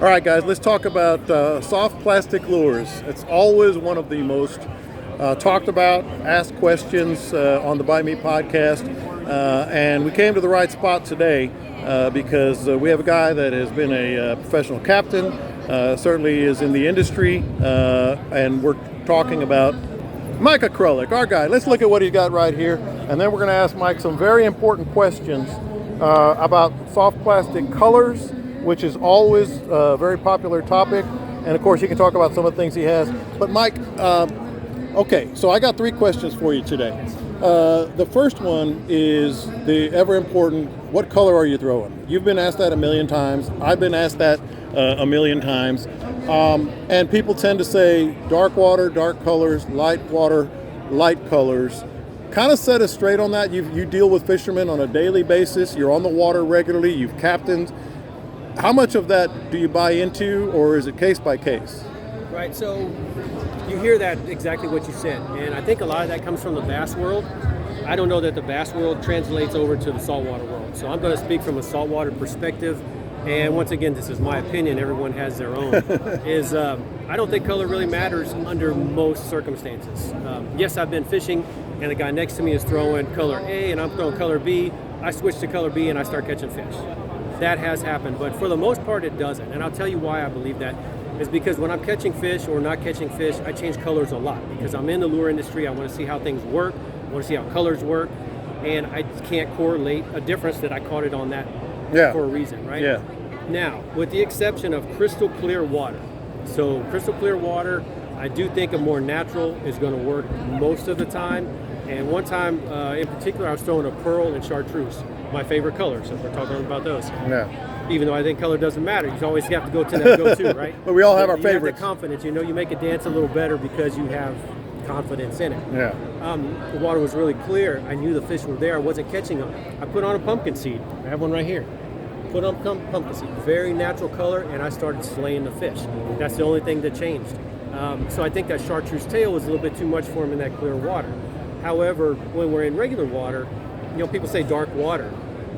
All right, guys, let's talk about soft plastic lures. It's always one of the most talked about, asked questions on the By Me podcast. And we came to the right spot today because we have a guy that has been a professional captain, certainly is in the industry, and we're talking about Mike Okruhlik, our guy. Let's look at what he's got right here, and then we're going to ask Mike some very important questions about soft plastic colors, which is always a very popular topic. And of course, he can talk about some of the things he has. But Mike, okay, so I got 3 questions for you today. The first one is the ever important, what color are you throwing? You've been asked that a million times. I've been asked that a million times. And people tend to say dark water, dark colors, light water, light colors. Kind of set us straight on that. You deal with fishermen on a daily basis. You're on the water regularly. You've captained. How much of that do you buy into, or is it case by case? Right, so you hear that exactly what you said, and I think a lot of that comes from the bass world. I don't know that the bass world translates over to the saltwater world, so I'm going to speak from a saltwater perspective. And once again, this is my opinion, everyone has their own, I don't think color really matters under most circumstances. Yes, I've been fishing, and the guy next to me is throwing color A, and I'm throwing color B. I switch to color B, and I start catching fish. That has happened, but for the most part, it doesn't. And I'll tell you why I believe that is because when I'm catching fish or not catching fish, I change colors a lot because I'm in the lure industry. I want to see how things work. I want to see how colors work, and I can't correlate a difference that I caught it on that for a reason, right? Yeah. Now, with the exception of crystal clear water. So crystal clear water, I do think a more natural is going to work most of the time. And one time in particular, I was throwing a pearl and chartreuse, my favorite colors, if we're talking about those. Yeah. Even though I think color doesn't matter, you always have to go to that go-to, right? But we all have our you favorites. Have the confidence, you make it dance a little better because you have confidence in it. Yeah. The water was really clear. I knew the fish were there. I wasn't catching them. I put on a pumpkin seed. I have one right here. Put on pumpkin seed, very natural color, and I started slaying the fish. That's the only thing that changed. So I think that chartreuse tail was a little bit too much for him in that clear water. However, when we're in regular water, people say dark water,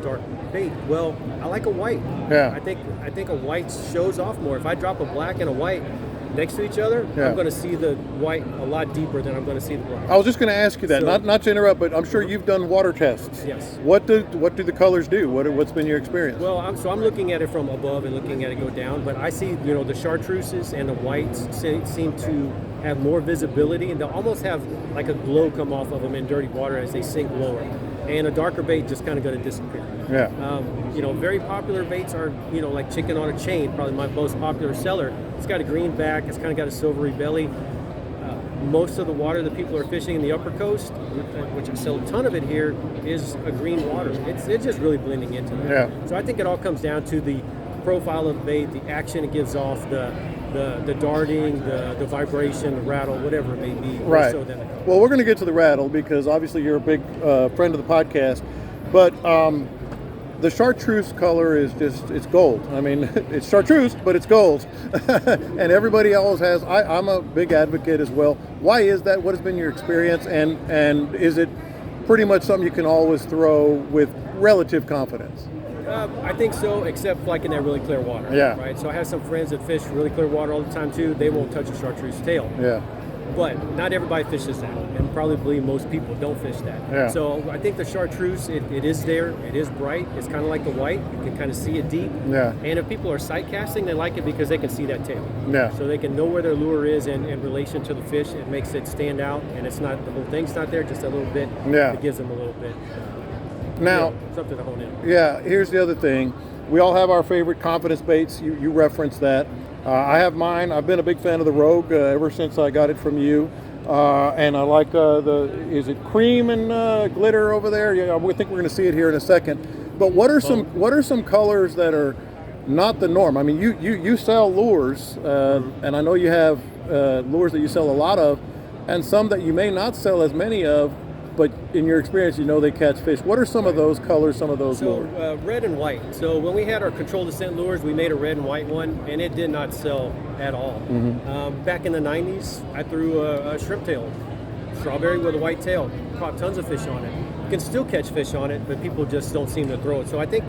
dark bait. Well, I like a white. Yeah. I think a white shows off more. If I drop a black and a white next to each other, I'm going to see the white a lot deeper than I'm going to see the black. I was just going to ask you that, So, not to interrupt, but I'm sure you've done water tests. Yes. What do the colors do? What's been your experience? Well, I'm looking at it from above and looking at it go down, but I see, the chartreuses and the whites seem to have more visibility, and they'll almost have like a glow come off of them in dirty water as they sink lower. And a darker bait just kind of going to disappear. Yeah. Very popular baits are, like chicken on a chain, probably my most popular seller. It's got a green back, it's kind of got a silvery belly. Most of the water that people are fishing in the upper coast, which I sell a ton of it here, is a green water. It's just really blending into that. Yeah. So I think it all comes down to the profile of the bait, the action it gives off, the darting, the vibration, the rattle, whatever it may be. Right. So then Well, we're going to get to the rattle because obviously you're a big friend of the podcast, but the chartreuse color is it's gold. I mean, it's chartreuse, but it's gold. And everybody else has, I'm a big advocate as well. Why is that? What has been your experience? And is it pretty much something you can always throw with relative confidence? I think so, except like in that really clear water. Yeah. Right. So I have some friends that fish really clear water all the time too. They won't touch a chartreuse tail. Yeah. But not everybody fishes that, and probably most people don't fish that. Yeah. So I think the chartreuse, it is there. It is bright. It's kind of like the white. You can kind of see it deep. Yeah. And if people are sight casting, they like it because they can see that tail. Yeah. So they can know where their lure is in relation to the fish. It makes it stand out, and it's not the whole thing's not there, just a little bit. Yeah. It gives them a little bit. Now, something to hone in. Yeah, here's the other thing. We all have our favorite confidence baits. You referenced that. I have mine. I've been a big fan of the Rogue ever since I got it from you. And I like is it cream and glitter over there? Yeah, I think we're going to see it here in a second. But what are some colors that are not the norm? I mean, you sell lures, and I know you have lures that you sell a lot of, and some that you may not sell as many of. But in your experience, they catch fish. What are some of those colors, some of those lures? So red and white. So when we had our controlled descent lures, we made a red and white one, and it did not sell at all. Mm-hmm. Back in the 90s, I threw a shrimp tail, strawberry with a white tail. Caught tons of fish on it. You can still catch fish on it, but people just don't seem to throw it. So I think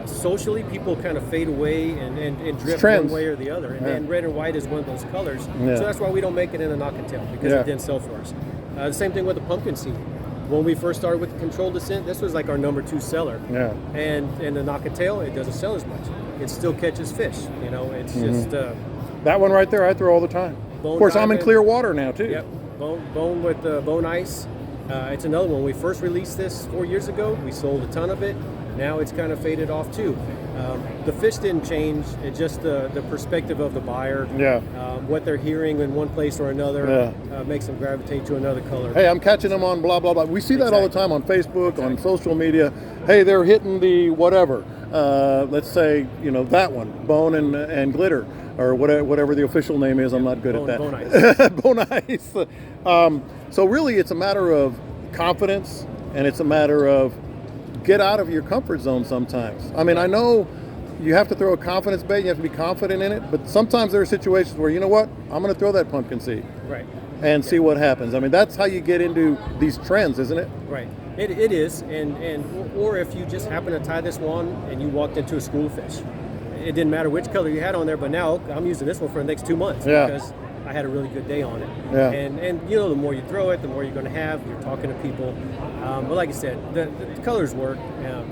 socially, people kind of fade away and drift trends. one way or the other. And then red and white is one of those colors. Yeah. So that's why we don't make it in a knock and tail, because Yeah. it didn't sell for us. The same thing with the pumpkin seed. When we first started with the controlled descent, this was like our number 2 seller. Yeah. And the knock and tail, it doesn't sell as much. It still catches fish. You know, it's just That one right there, I throw all the time. Bone Of course, I'm in diamond. clear water now too. Yep, bone with bone ice. It's another one. When we first released this 4 years ago, we sold a ton of it. Now it's kind of faded off too. The fish didn't change. It's just the perspective of the buyer. Yeah. What they're hearing in one place or another makes them gravitate to another color. Hey, I'm catching them on blah, blah, blah. We see that all the Exactly. time on Facebook, on social media. Hey, they're hitting the whatever. Let's say, that one, bone and glitter, or whatever the official name is. I'm not good at that. Bone ice. Bone ice. So really, it's a matter of confidence, and it's a matter of get out of your comfort zone sometimes. I mean, I know you have to throw a confidence bait, you have to be confident in it, but sometimes there are situations where, you know what, I'm going to throw that pumpkin seed. Right. And see what happens. I mean, that's how you get into these trends, isn't it? Right. It is, or if you just happen to tie this one and you walked into a school of fish, it didn't matter which color you had on there. But now I'm using this one for the next 2 months because I had a really good day on it. Yeah. And the more you throw it, the more you're going to have. You're talking to people. But like I said, the colors work.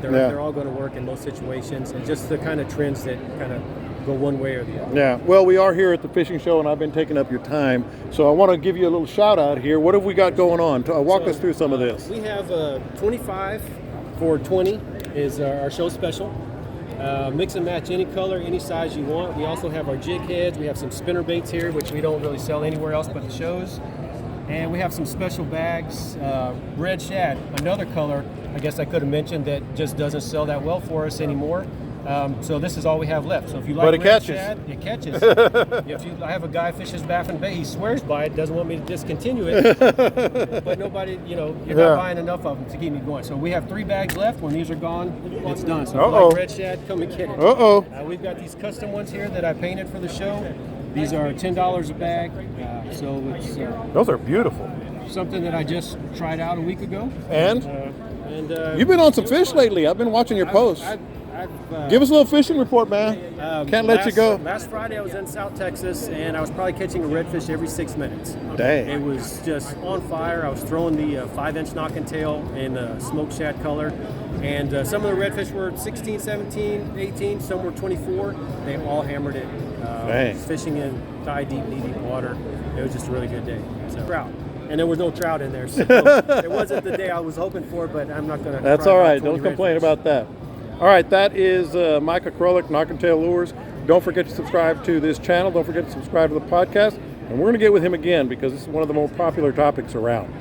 They're all going to work in most situations, and just the kind of trends that kind of go one way or the other. Yeah. Well, we are here at the fishing show, and I've been taking up your time, so I want to give you a little shout out here. What have we got going on? Walk us through some of this. We have 25 for 20 is our show special. Mix and match any color, any size you want. We also have our jig heads. We have some spinner baits here, which we don't really sell anywhere else but the shows. And we have some special bags. Red shad, another color, I guess I could have mentioned, that just doesn't sell that well for us anymore. So this is all we have left. So if you like red shad, it catches. I have a guy fishes Baffin Bay. He swears by it, doesn't want me to discontinue it. But nobody, you're not buying enough of them to keep me going. So we have 3 bags left. When these are gone, it's done. So if you like red shad, come and get it. We've got these custom ones here that I painted for the show. These are $10 a bag. So it's Those are beautiful. something that I just tried out a week ago. And you've been on some fish lately. I've been watching your posts. Give us a little fishing report, man. Can't let you go. Last Friday I was in South Texas, and I was probably catching a redfish every 6 minutes. Dang. It was just on fire. I was throwing the 5-inch knock and tail in smoked shad color, and some of the redfish were 16, 17, 18, some were 24. They all hammered it. Dang. Fishing in thigh-deep, knee-deep water. It was just a really good day. So, trout. And there was no trout in there, so it wasn't the day I was hoping for, but I'm not going to. That's all right. Don't complain about that. All right, that is Mike Okruhlik, Knock and Tail Lures. Don't forget to subscribe to this channel. Don't forget to subscribe to the podcast. And we're going to get with him again because this is one of the more popular topics around.